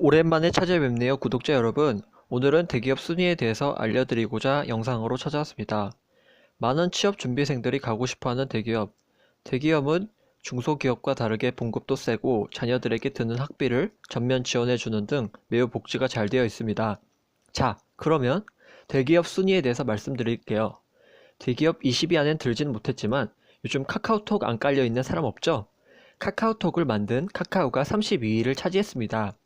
오랜만에 찾아뵙네요, 구독자 여러분. 오늘은 대기업 순위에 대해서 알려드리고자 영상으로 찾아왔습니다. 많은 취업 준비생들이 가고 싶어하는 대기업. 대기업은 중소기업과 다르게 봉급도 세고 자녀들에게 드는 학비를 전면 지원해주는 등 매우 복지가 잘 되어 있습니다. 자, 그러면 대기업 순위에 대해서 말씀드릴게요. 대기업 20위 안엔 들진 못했지만 요즘 카카오톡 안 깔려있는 사람 없죠? 카카오톡을 만든 카카오가 32위를 차지했습니다.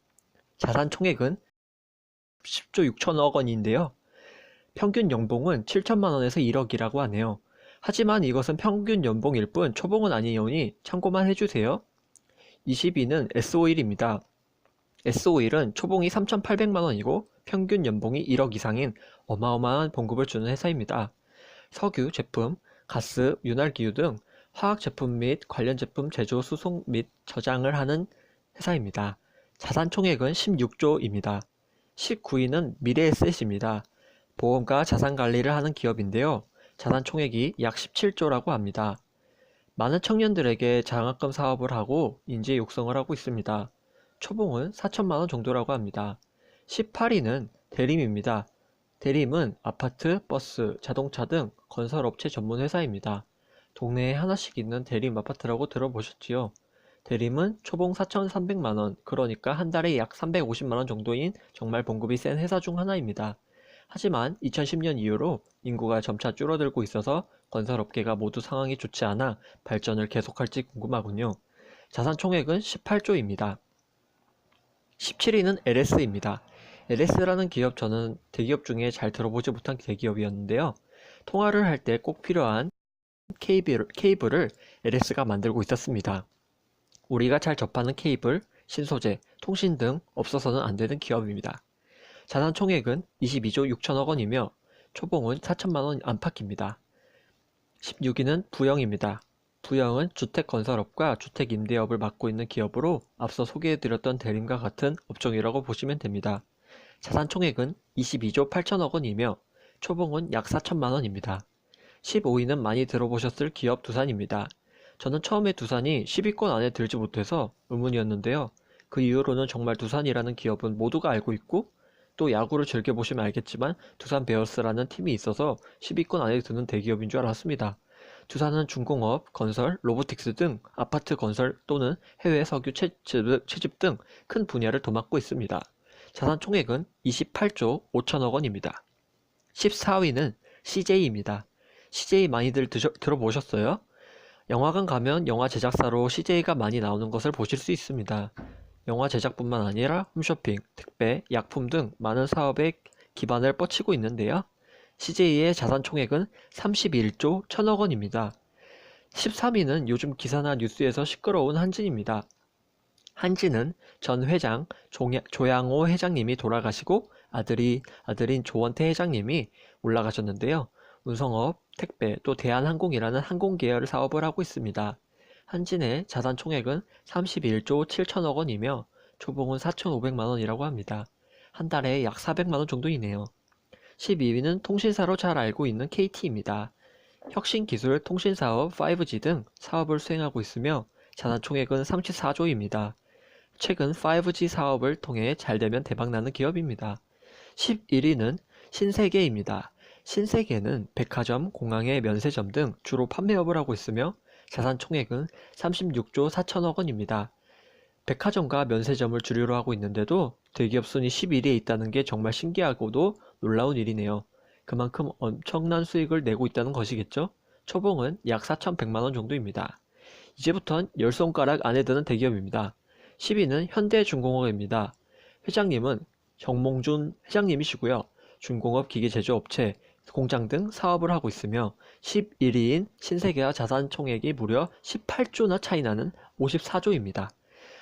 자산 총액은 10조 6천억 원인데요. 평균 연봉은 7천만 원에서 1억이라고 하네요. 하지만 이것은 평균 연봉일 뿐 초봉은 아니오니 참고만 해주세요. 20위는 S-오일입니다. S-오일은 초봉이 3,800만 원이고 평균 연봉이 1억 이상인 어마어마한 봉급을 주는 회사입니다. 석유, 제품, 가스, 윤활기유 등 화학 제품 및 관련 제품 제조, 수송 및 저장을 하는 회사입니다. 자산 총액은 16조입니다. 19위는 미래에셋입니다. 보험과 자산 관리를 하는 기업인데요. 자산 총액이 약 17조라고 합니다. 많은 청년들에게 장학금 사업을 하고 인재 육성을 하고 있습니다. 초봉은 4천만 원 정도라고 합니다. 18위는 대림입니다. 대림은 아파트, 버스, 자동차 등 건설업체 전문 회사입니다. 동네에 하나씩 있는 대림 아파트라고 들어보셨지요? 대림은 초봉 4,300만원, 그러니까 한 달에 약 350만원 정도인 정말 봉급이 센 회사 중 하나입니다. 하지만 2010년 이후로 인구가 점차 줄어들고 있어서 건설업계가 모두 상황이 좋지 않아 발전을 계속할지 궁금하군요. 자산 총액은 18조입니다. 17위는 LS입니다. LS라는 기업, 저는 대기업 중에 잘 들어보지 못한 대기업이었는데요. 통화를 할 때 꼭 필요한 케이블을 LS가 만들고 있었습니다. 우리가 잘 접하는 케이블, 신소재, 통신 등 없어서는 안 되는 기업입니다. 자산 총액은 22조 6천억 원이며 초봉은 4천만 원 안팎입니다. 16위는 부영입니다. 부영은 주택건설업과 주택임대업을 맡고 있는 기업으로 앞서 소개해드렸던 대림과 같은 업종이라고 보시면 됩니다. 자산 총액은 22조 8천억 원이며 초봉은 약 4천만 원입니다. 15위는 많이 들어보셨을 기업 두산입니다. 저는 처음에 두산이 10위권 안에 들지 못해서 의문이었는데요. 그 이후로는 정말 두산이라는 기업은 모두가 알고 있고 또 야구를 즐겨보시면 알겠지만 두산 베어스라는 팀이 있어서 10위권 안에 드는 대기업인 줄 알았습니다. 두산은 중공업, 건설, 로보틱스 등 아파트 건설 또는 해외 석유 채집 등 큰 분야를 도맡고 있습니다. 자산 총액은 28조 5천억 원입니다. 14위는 CJ입니다. CJ 많이들 들어보셨어요? 영화관 가면 영화 제작사로 CJ가 많이 나오는 것을 보실 수 있습니다. 영화 제작뿐만 아니라 홈쇼핑, 택배, 약품 등 많은 사업에 기반을 뻗치고 있는데요. CJ의 자산 총액은 31조 1천억 원입니다. 13위는 요즘 기사나 뉴스에서 시끄러운 한진입니다. 한진은 전 회장 조양호 회장님이 돌아가시고 아들인 조원태 회장님이 올라가셨는데요. 운송업, 택배, 또 대한항공이라는 항공 계열 사업을 하고 있습니다. 한진의 자산 총액은 31조 7천억 원이며 초봉은 4,500만 원이라고 합니다. 한 달에 약 400만 원 정도이네요. 12위는 통신사로 잘 알고 있는 KT입니다. 혁신기술, 통신사업, 5G 등 사업을 수행하고 있으며 자산 총액은 34조입니다. 최근 5G 사업을 통해 잘되면 대박나는 기업입니다. 11위는 신세계입니다. 신세계는 백화점, 공항의 면세점 등 주로 판매업을 하고 있으며 자산 총액은 36조 4천억 원입니다. 백화점과 면세점을 주류로 하고 있는데도 대기업 순위 11위에 있다는 게 정말 신기하고도 놀라운 일이네요. 그만큼 엄청난 수익을 내고 있다는 것이겠죠? 초봉은 약 4,100만 원 정도입니다. 이제부턴 10손가락 안에 드는 대기업입니다. 10위는 현대중공업입니다. 회장님은 정몽준 회장님이시고요. 중공업 기계제조업체, 공장 등 사업을 하고 있으며 11위인 신세계와 자산 총액이 무려 18조나 차이나는 54조입니다.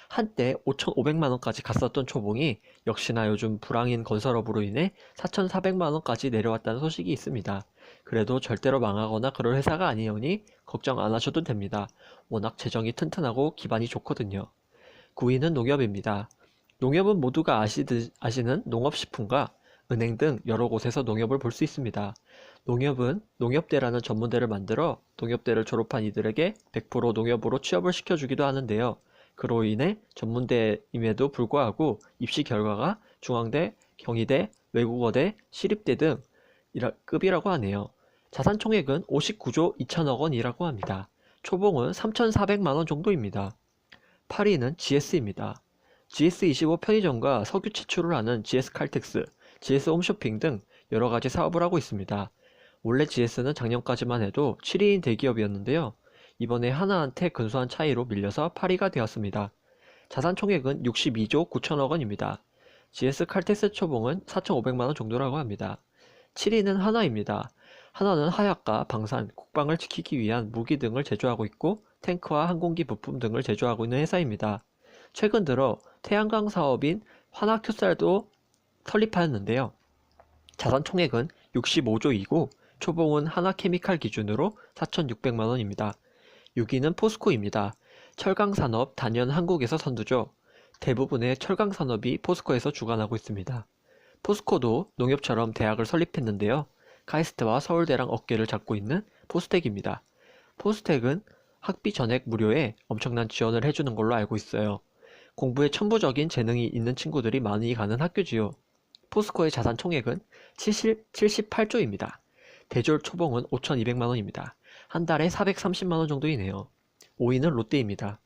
한때 5,500만 원까지 갔었던 초봉이 역시나 요즘 불황인 건설업으로 인해 4,400만 원까지 내려왔다는 소식이 있습니다. 그래도 절대로 망하거나 그럴 회사가 아니오니 걱정 안 하셔도 됩니다. 워낙 재정이 튼튼하고 기반이 좋거든요. 9위는 농협입니다. 농협은 모두가 아시는 농업식품과 은행 등 여러 곳에서 농협을 볼 수 있습니다. 농협은 농협대라는 전문대를 만들어 농협대를 졸업한 이들에게 100% 농협으로 취업을 시켜주기도 하는데요. 그로 인해 전문대임에도 불구하고 입시 결과가 중앙대, 경희대, 외국어대, 시립대 등 급이라고 하네요. 자산 총액은 59조 2천억 원이라고 합니다. 초봉은 3,400만 원 정도입니다. 8위는 GS입니다. GS25 편의점과 석유 채취를 하는 GS칼텍스, GS홈쇼핑 등 여러가지 사업을 하고 있습니다. 원래 GS는 작년까지만 해도 7위인 대기업이었는데요. 이번에 하나한테 근소한 차이로 밀려서 8위가 되었습니다. 자산 총액은 62조 9천억 원입니다. GS칼텍스 초봉은 4,500만 원 정도라고 합니다. 7위는 하나입니다. 하나는 하약과 방산, 국방을 지키기 위한 무기 등을 제조하고 있고 탱크와 항공기 부품 등을 제조하고 있는 회사입니다. 최근 들어 태양광 사업인 환학큐살도 설립하였는데요. 자산 총액은 65조이고 초봉은 하나케미칼 기준으로 4,600만 원입니다. 6위는 포스코입니다. 철강산업 단연 한국에서 선두죠. 대부분의 철강산업이 포스코에서 주관하고 있습니다. 포스코도 농협처럼 대학을 설립했는데요. 카이스트와 서울대랑 어깨를 잡고 있는 포스텍입니다. 포스텍은 학비 전액 무료에 엄청난 지원을 해주는 걸로 알고 있어요. 공부에 천부적인 재능이 있는 친구들이 많이 가는 학교지요. 포스코의 자산 총액은 78조입니다. 대졸 초봉은 5,200만 원입니다. 한 달에 430만 원 정도이네요. 5위는 롯데입니다.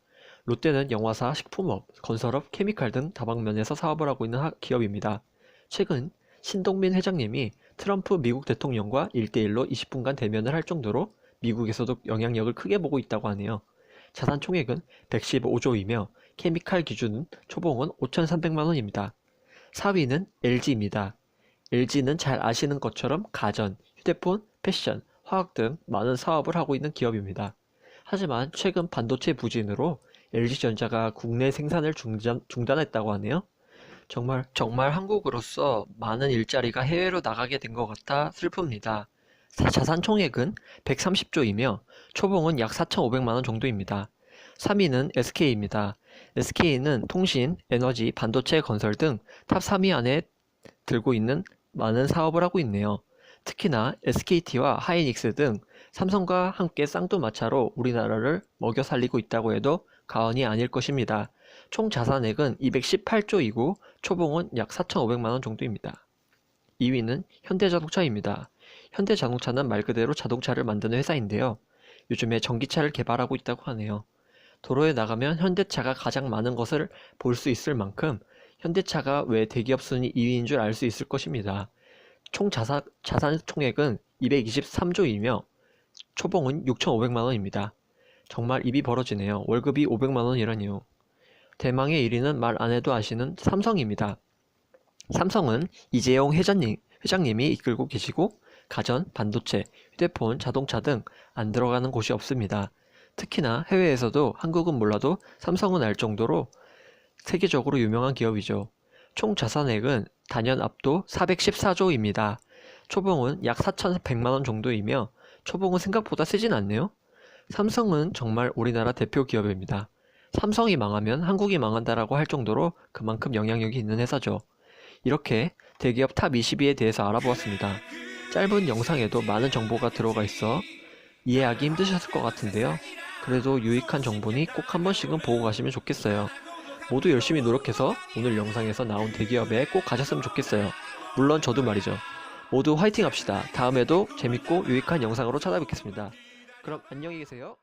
롯데는 영화사, 식품업, 건설업, 케미칼 등 다방면에서 사업을 하고 있는 기업입니다. 최근 신동빈 회장님이 트럼프 미국 대통령과 1대1로 20분간 대면을 할 정도로 미국에서도 영향력을 크게 보고 있다고 하네요. 자산 총액은 115조이며 케미칼 기준 초봉은 5,300만 원입니다. 4위는 LG입니다. LG는 잘 아시는 것처럼 가전, 휴대폰, 패션, 화학 등 많은 사업을 하고 있는 기업입니다. 하지만 최근 반도체 부진으로 LG전자가 국내 생산을 중단했다고 하네요. 정말 한국으로서 많은 일자리가 해외로 나가게 된 것 같아 슬픕니다. 자산 총액은 130조이며 초봉은 약 4,500만 원 정도입니다. 3위는 SK입니다. SK는 통신, 에너지, 반도체 건설 등 탑 3위 안에 들고 있는 많은 사업을 하고 있네요. 특히나 SKT와 하이닉스 등 삼성과 함께 쌍두마차로 우리나라를 먹여 살리고 있다고 해도 과언이 아닐 것입니다. 총 자산액은 218조이고 초봉은 약 4,500만 원 정도입니다. 2위는 현대자동차입니다. 현대자동차는 말 그대로 자동차를 만드는 회사인데요. 요즘에 전기차를 개발하고 있다고 하네요. 도로에 나가면 현대차가 가장 많은 것을 볼 수 있을 만큼 현대차가 왜 대기업 순위 2위인 줄 알 수 있을 것입니다. 총 자산 총액은 223조이며 초봉은 6,500만 원입니다. 정말 입이 벌어지네요. 월급이 500만 원이라니요. 대망의 1위는 말 안 해도 아시는 삼성입니다. 삼성은 이재용 회장님이 이끌고 계시고 가전, 반도체, 휴대폰, 자동차 등 안 들어가는 곳이 없습니다. 특히나 해외에서도 한국은 몰라도 삼성은 알 정도로 세계적으로 유명한 기업이죠. 총 자산액은 단연 압도 414조입니다. 초봉은 약 4,100만 원 정도이며 초봉은 생각보다 세진 않네요. 삼성은 정말 우리나라 대표 기업입니다. 삼성이 망하면 한국이 망한다라고 할 정도로 그만큼 영향력이 있는 회사죠. 이렇게 대기업 탑 20위에 대해서 알아보았습니다. 짧은 영상에도 많은 정보가 들어가 있어 이해하기 힘드셨을 것 같은데요. 그래도 유익한 정보니 꼭 한 번씩은 보고 가시면 좋겠어요. 모두 열심히 노력해서 오늘 영상에서 나온 대기업에 꼭 가셨으면 좋겠어요. 물론 저도 말이죠. 모두 화이팅 합시다. 다음에도 재밌고 유익한 영상으로 찾아뵙겠습니다. 그럼 안녕히 계세요.